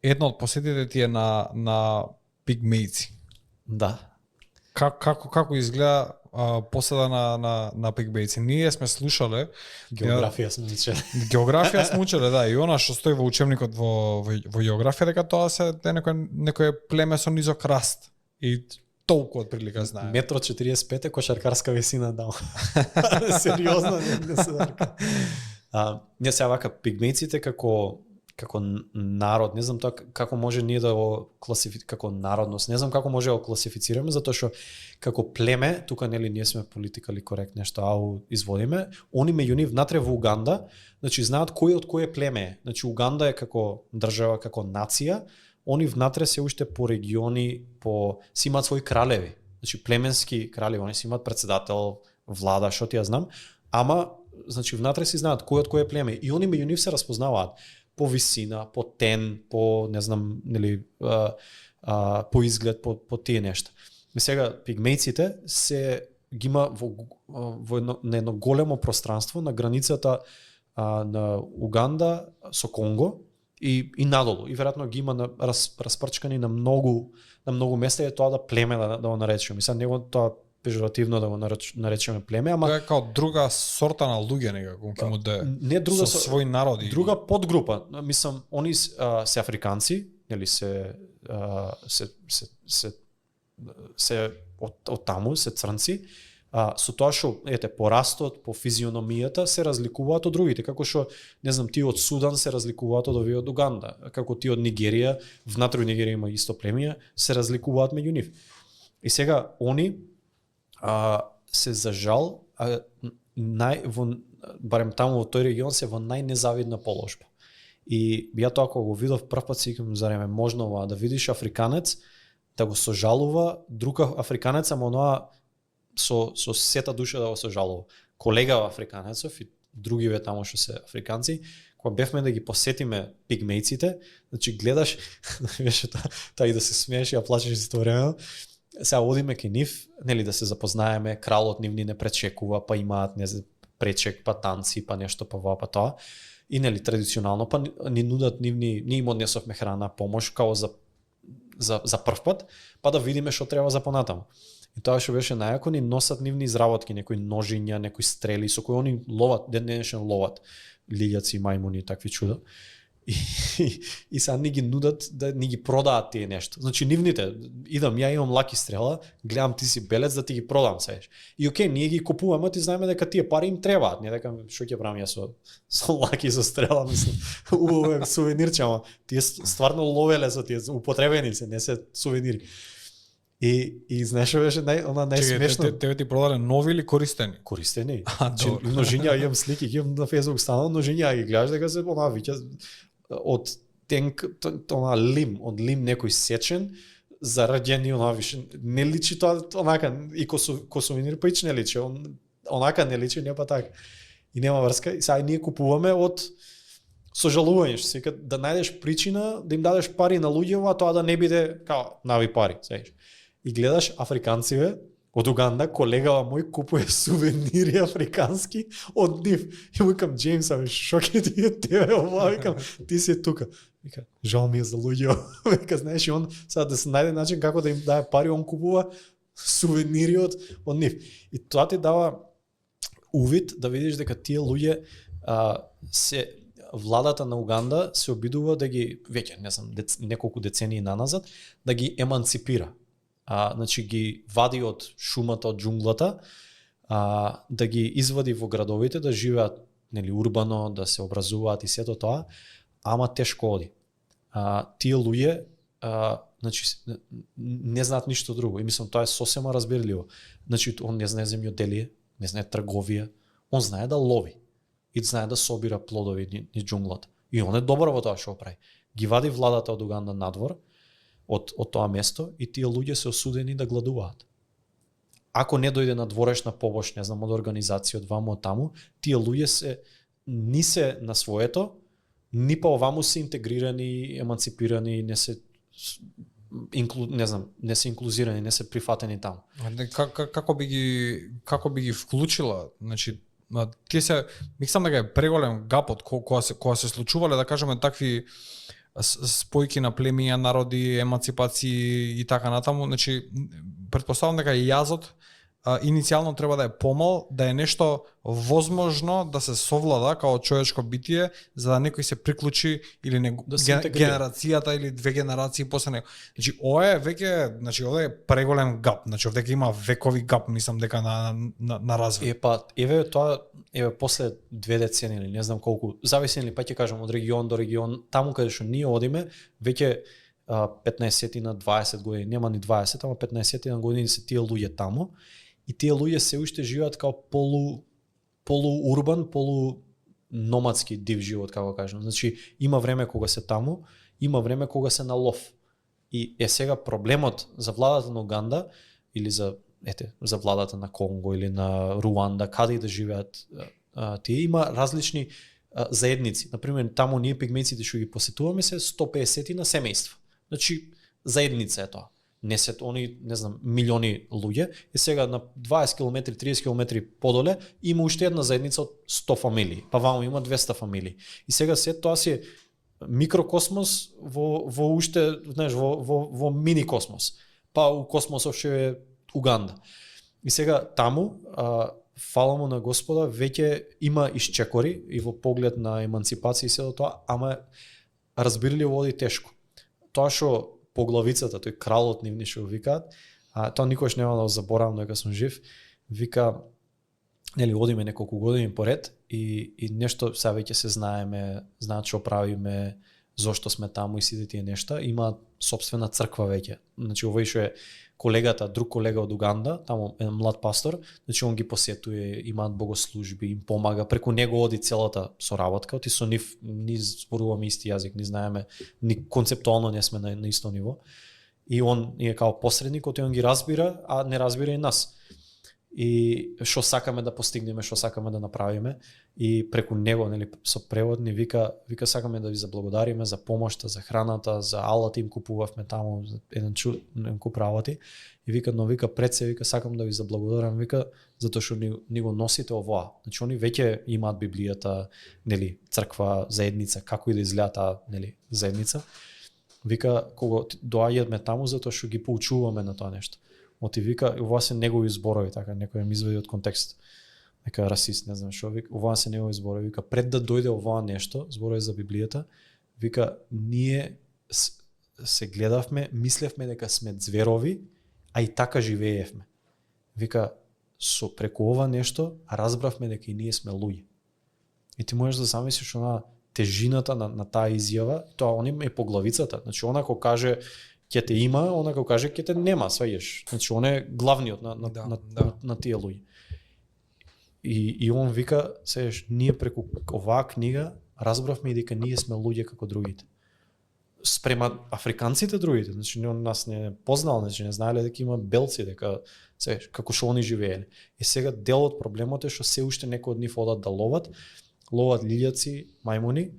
едно од посетите ти е на пигмејци. Да. Како изгледа поседа на пигмејци? Ние сме слушале Географија сме учеле. Географија сме учеле, да, и она што стои во учебникот во географија дека тоа се некој племе со низок раст. И толку од прилика знае. Метро 45 е кошаркарска висина да. Сериозно, не се дарка. Не се вака пигмејците како народ, не знам тоа како може ние да го како народност, не знам како може да го класифицираме, затоа што како племе, тука нели ние сме политикали корект нешто, изводиме, они меѓу нив внатре во Уганда, значи знаат кој од кое племе е. Значи Уганда е како држава, како нација, они внатре се уште по региони, си имаат своји кралеви, значи племенски кралеви, они си имаат председател, влада, што ти ја знам, ама значи внатре си знаат кој од кое племе и они меѓу нив се распознаваат по висина, по тен, по не знам, нели по изглед, по тие нешта. Сега пигмејците се ги има во едно големо пространство на границата на Уганда со Конго и надолу. И веројатно ги има распрчкани на многу места, е тоа да племе да го наречеме. Мислам него тоа пежоративно да го наречеме племе, ама тоа е као друга сорта на луѓе некако, ќе му да не друга со своји народи. Друга подгрупа, мислам, они се африканци, нели се од таму, се црнци, со тоа што по растот, по физиономијата се разликуваат од другите, како што не знам тие од Судан се разликуваат од овие од Уганда, како тие од Нигерија, внатре Нигерија има исто племја, се разликуваат меѓу нив. И сега они се за жал барем таму во тој регион се во најнезавидна положба. И ја тоа кога го видов прв пат си викам зарем можно ова да видиш африканец да го сожалува друг африканец, ама онаа со сета душа да го сожалува. Колега африканецов и другиве таму што се африканци, кога бевме да ги посетиме пигмејците, значи гледаш беше таа и да се смееш и ја плачеш исто време. Сега одиме кај нив, нели да се запознаеме, кралот нивни не пречекува, па имаат не пречек, па танци, па нешто па ова, па тоа. И нели традиционално па ни нудат ние им однесовме храна, помош као за прв пат, па да видиме што треба за понатаму. И тоа што беше најако, ни носат нивни изработки, некои ножиња, некои стрели со кои они ловат, ден денешен ловат лилјаци, мајмуни и такви чуда. И сега ни ги нудат да ни ги продаат тие нешто. Значи нивните, ја имам лаки стрела, гледам ти си белец да ти ги продам сееш. И окей, ние ги купуваме, ти знаеме дека тие пари им требаат, не дека што ќе правам ја со лаки со стрела, мислам. Убаво сувенирче, ама тие стварно ловеле со тие употребени се, не се сувенири. И знаеш што беше најсмешно? Тебе ти продале нови или користени? Користени. Ножиња, имам слики, имам на Facebook станал ножиња и гледаш дека се онаа виќе од тенк, од лим некој сечен, зараѓени онаа више, не личи тоа онака, и сувенир паич не личи, онака не личи, не па така. И нема врска, и сега ние купуваме од сожалување, што се да најдеш причина да им дадеш пари на луѓето, а тоа да не биде као нави пари, сеќаш. И гледаш африканциве од Уганда, колегава мој купува сувенири африкански од нив. И му викам, Джеймс, шо ќе ти е тебе ова? Викам, ти си тука. Вика, жал ми е за луѓе. Вика, знаеш, и он сега да се најде начин како да им даде пари, он купува сувенири од нив. И тоа ти дава увид да видиш дека тие луѓе владата на Уганда се обидува да ги, веќе, не знам, неколку децении наназад, да ги еманципира. Значи ги вади од шумата, од џунглата, да ги извади во градовите, да живеат нели урбано, да се образуваат и сето тоа, ама тешко оди. Тие луѓе значи не знаат ништо друго. И мислам тоа е сосема разбирливо. Значи он не знае земјоделие, не знае трговија, он знае да лови и знае да собира плодови низ џунглата. И он е добар во тоа што прави. Ги вади владата од Уганда надвор од тоа место и тие луѓе се осудени да гладуваат. Ако не дојде на дворешна помош, не знам, од организација од ваму од таму, тие луѓе ни се на своето, ни па оваму се интегрирани, еманципирани, не се инклузирани, не се прифатени таму. Како би ги вклучила, значи тие се, мислам дека е преголем гапот кога се случувале, да кажеме, такви спојки на племиња, народи, еманципации и така натаму, значи претпоставам дека и јазот иницијално треба да е помал, да е нешто возможно да се совлада као човечко битие, за да некој се приклучи или Да се интегрира. генерацијата или две генерации после него. Значи ова е веќе, значи ова е преголем гап, значи овде има векови гап, мислам дека на развој. Еве тоа после 2 децении или не знам колку, зависи ли па ќе кажам од регион до регион, таму каде што ние одиме, веќе 15 на 20 години, нема ни 20, ама 15 на години се тие луѓе таму. И тие луѓе се уште живеат као полуурбан, полуномадски див живот, како кажам. Значи, има време кога се таму, има време кога се на лов. И сега проблемот за владата на Уганда или за владата на Конго или на Руанда, каде и да живеат тие, има различни заедници. Например, таму ние пигмејците што ги посетуваме се 150 на семејства. Значи, заедница е тоа. Не се они, не знам, милиони луѓе, и сега на 20 км, 30 км подоле има уште една заедница од 100 фамилии, па ваму има 200 фамилии. И сега се тоа си е микрокосмос во уште, знаеш, во мини космос. Па у космосов што е Уганда. И сега таму, фала му на Господа, веќе има исчекори и во поглед на еманципација и се до тоа, ама разбирали води тешко. Тоа што поглавицата, тој кралот нивни што викаат, тоа никош нема да го заборавам дека сум жив, вика, нели, одиме неколку години поред и нешто сега веќе се знаат што правиме, зошто сме таму и сите тие нешта, има сопствена црква веќе. Значи овој што е колегата, друг колега од Уганда, таму е млад пастор, значи он ги посетува, имаат богослужби, им помага, преку него оди целата соработка, оти со нив ни зборуваме исти јазик, ни знаеме, ни концептуално не сме на исто ниво. И он е као посредник, оти он ги разбира, а не разбира и нас. И што сакаме да постигнеме, што сакаме да направиме, и преку него, нели, со превод ни вика сакаме да ви заблагодариме за помошта, за храната, за алати им купувавме таму, еден куп работи, и вика пред се, сакам да ви заблагодарам, затоа што ни го носите овоа. Значи они веќе имаат Библијата, нели, црква, заедница, како и да изгледа таа, нели, заедница. Вика кога доаѓаме таму затоа што ги поучуваме на тоа нешто. Оти вика, ова се негови зборови, така, некој им извади од контекст. Нека расист, не знам што, вика, ова се негови зборови, вика, пред да дојде ова нешто, зборови за Библијата, вика, ние се гледавме, мислевме дека сме зверови, а и така живеевме. Вика, со преку ова нешто, разбравме дека и ние сме луѓе. И ти можеш да замислиш она тежината на таа изјава, тоа он е по главицата. Значи, она кој каже ќе те има, она кога каже ќе те нема, сваѓаш. Значи он е главниот на тие луѓе. И он вика, сееш, ние преку оваа книга разбравме и дека ние сме луѓе како другите. Спрема африканците другите, значи он нас не познал, значи не знаеле дека има белци, дека сееш, како што они живееле. И сега дел од проблемот е што се уште некои од нив одат да ловат лилјаци, мајмуни.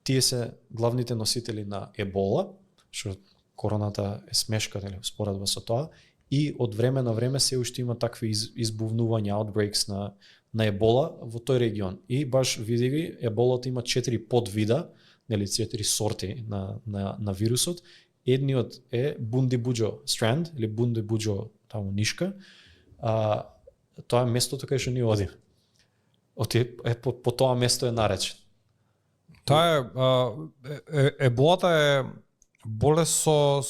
Тие се главните носители на ебола, што короната е смешка, нели, споредба со тоа, и од време на време се уште има такви избувнувања, outbreaks на ебола во тој регион. И баш види, еболата има 4 подвида, нели, 4 сорти на вирусот. Едниот е Бундибуџо Strand или Бундибуџо таму нишка. Тоа е местото кај што ние одиме. По тоа место е наречен. Таа еболата е болест со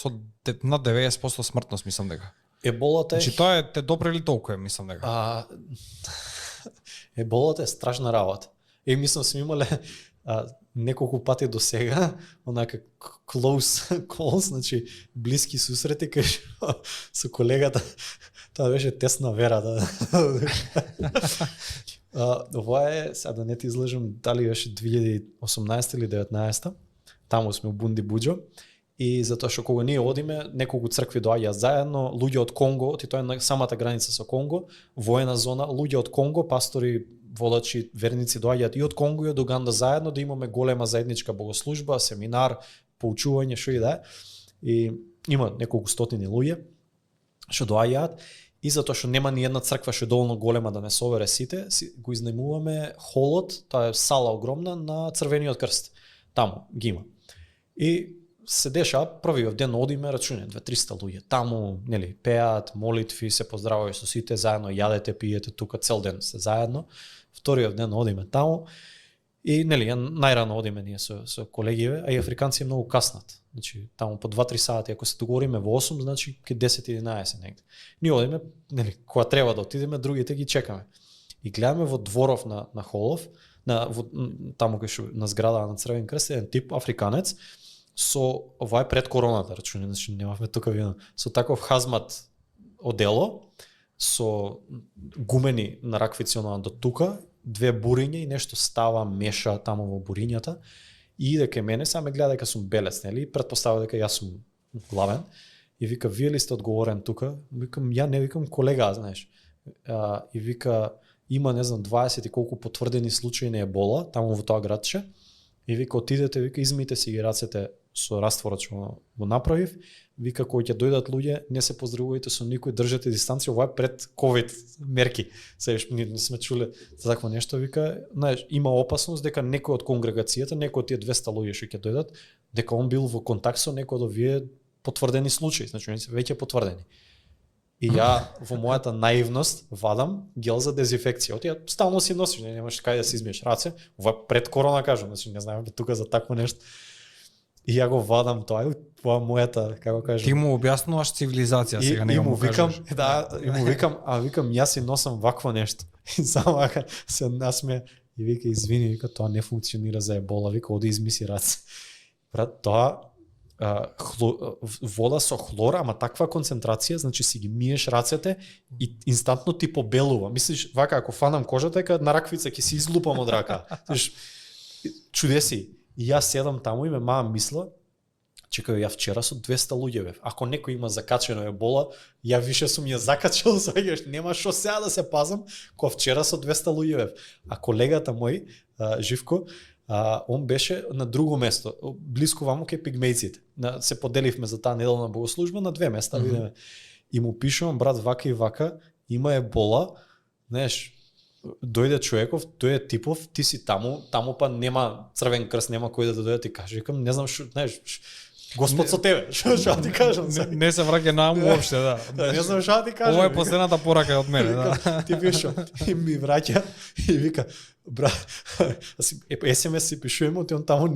над 90% смртност, мислам дека. Еболата е... Значи тоа е те допрели толку е, мислам дека. Еболата е страшна работа. Мислам сме имале неколку пати до сега, онака close calls, значи блиски сусрети кај со колегата. Тоа беше тесна вера. Ова е, сега да не ти излажам, дали беше 2018 или 2019, таму сме у Бундибуџо. И затоа што кога ние одиме, неколку цркви доаѓаат заедно, луѓе од Конго, тоа е на самата граница со Конго, воена зона, луѓе од Конго, пастори, водачи, верници доаѓаат и од Конго и од Уганда заедно да имаме голема заедничка богослужба, семинар, поучување, што и да е. И има неколку стотини луѓе што доаѓаат и затоа што нема ни една црква што е доволно голема да не собере сите, го изнајмуваме холот, тоа е сала огромна на Црвениот крст. Таму ги има. И се дешава првиот ден одиме, рачуне 200-300 луѓе таму, нели, пеат, молитви, се поздравувај со сите, заедно јадете, пиете тука цел ден се заедно. Вториот ден одиме таму и нели најрано одиме ние со колегиве, а и африканци е многу каснат. Значи таму по 2-3 сати, ако се договориме во 8, значи ке 10-11 негде. Ние одиме, нели, кога треба да отидеме, другите ги чекаме. И гледаме во дворов на Холов, таму кај што на зграда на Црвен крст, еден тип африканец со ова е пред короната, рачуне, значи немавме тука вино, со таков хазмат одело, со гумени на раквици до тука, 2 буриња и нешто става, меша таму во бурињата и иде кај мене, сега ме гледа дека сум белец, нели, предпоставува дека јас сум главен и вика, вие ли сте одговорен тука? Викам, ја не, викам, колега, знаеш. И вика, има, не знам, 20 и колку потврдени случаи на ебола таму во тоа градче. И вика, отидете, вика, измите си ги рацете со растворот што го направив. Вика, кои ќе дојдат луѓе, не се поздравувајте со никој, држете дистанција, ова е пред ковид мерки. Сееш, не сме чуле за такво нешто, вика, знаеш, има опасност дека некој од конгрегацијата, некој од тие 200 луѓе што ќе дојдат, дека он бил во контакт со некој од овие потврдени случаи, значи они се веќе потврдени. И ја во мојата наивност вадам гел за дезинфекција. Ти ја стално си носиш, немаш кај да си измиеш раце. Ова пред корона кажам, значи не знаеме тука за такво нешто. И ја го вадам тоа, тоа мојата, како кажам. Ти му објаснуваш цивилизација, сега не му викам, кажеш. да, и му викам, викам јас си носам вакво нешто. И само вака се насме и вика извини, вика тоа не функционира за ебола, вика оди измиси раце. Брат, тоа вода со хлор, ама таква концентрација, значи си ги миеш рацете и инстантно ти побелува. Мислиш, вака, ако фанам кожата, дека на раквица ќе си излупам од рака. Знаеш, чудеси. И јас седам таму и ме мама мисла, чекај, ја вчера со 200 луѓе бев. Ако некој има закачено ебола, ја више сум ја закачал, сваѓаш, нема што сега да се пазам, кога вчера со 200 луѓе бев. А колегата мој, Живко, он беше на друго место, блиску ваму кај пигмејците. Се поделивме за таа неделна богослужба на 2 места, видиме. И му пишувам, брат, вака и вака, има ебола, знаеш, дојде човеков, тој е типов, ти си таму па нема Црвен крст, нема кој да дојде ти каже, викам, не знам што, знаеш, Господ со тебе, што ти кажам? Не се враќа наму уопште, да. Не знам што ти кажам. Ова е последната порака од мене, да. Ти пишо, и ми враќа и вика, брат, SMS си пишуваме, ти он таму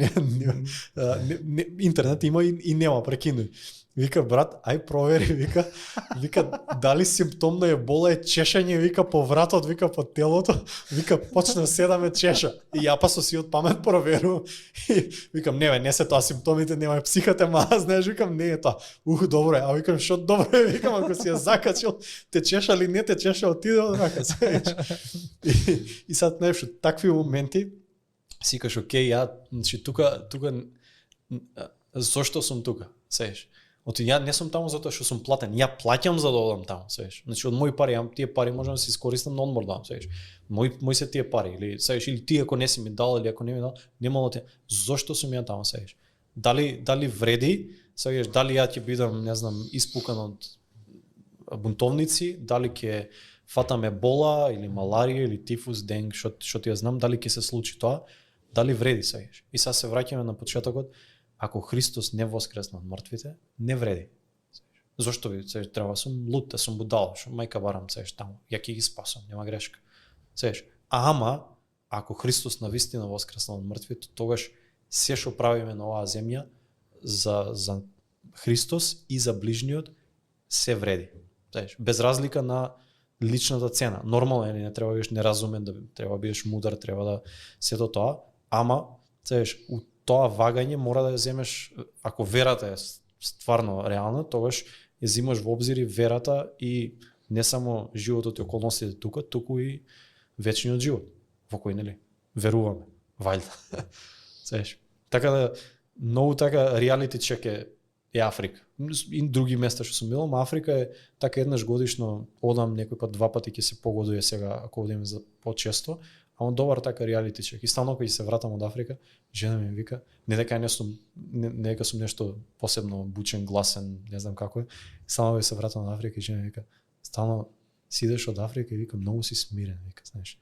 интернет има и нема, прекинуј. Вика, брат, ај провери, вика дали симптом на ебола е чешање, вика по вратот, вика по телото, вика почна се да ме чеша. И ја па со си од памет проверувам и викам, не се тоа симптомите, нема психата, знаеш, викам, не е тоа. Добро е, а викам, што добро е, викам, ако си ја закачил, те чеша ли не те чеша, отиде од рака, И сад, знаеш, такви моменти, си кажеш, окей, ја, значи, тука, зошто сум тука, сееш? Ја не сум таму затоа што сум платен, ја плаќам за да одам таму, сееш. Значи од мои пари, тие пари можам да се искористам на одмор да, сееш. Мои се тие пари, или сееш, или ти ако не си ми дал, или ако не ми дал, немало те. Зошто сум ја таму, сееш? Дали вреди, сееш, дали ја ќе бидам, не знам, испукан од бунтовници, дали ќе фатам ебола или маларија или тифус, денг, што ти ја знам, дали ќе се случи тоа, дали вреди, сееш. И сега се враќаме на почетокот. Ако Христос не воскресна од мртвите, не вреди. Зошто ви треба сум лут, сум будал, што мајка барам сееш таму. Ја ќе ги спасам, нема грешка. Сееш, ама ако Христос навистина воскресна од мртвите, тогаш се што правиме на оваа земја за Христос и за ближниот се вреди. Сееш, без разлика на личната цена. Нормално е, не треба да бидеш неразумен, треба да бидеш мудар, треба да сето тоа, ама сееш, тоа вагање мора да ја земеш, ако верата е стварно реална, тогаш ја земаш во обзир и верата и не само животот и околностите тука, туку и вечниот живот, во кој, нели, веруваме, вајда. Сееш, така да, многу така реалити чек е Африка. И други места што сум бил, ама Африка е така еднаш годишно, одам некој пат, 2 пати ќе се погодuje сега, ако одиме за почесто, ама добар така реалити чек. И стално кога се вратам од Африка, жена ми вика, не дека сум нешто посебно бучен, гласен, не знам како е. Стално кога се вратам од Африка и жена ми вика, стално си идеш од Африка и вика, многу си смирен, вика, знаеш.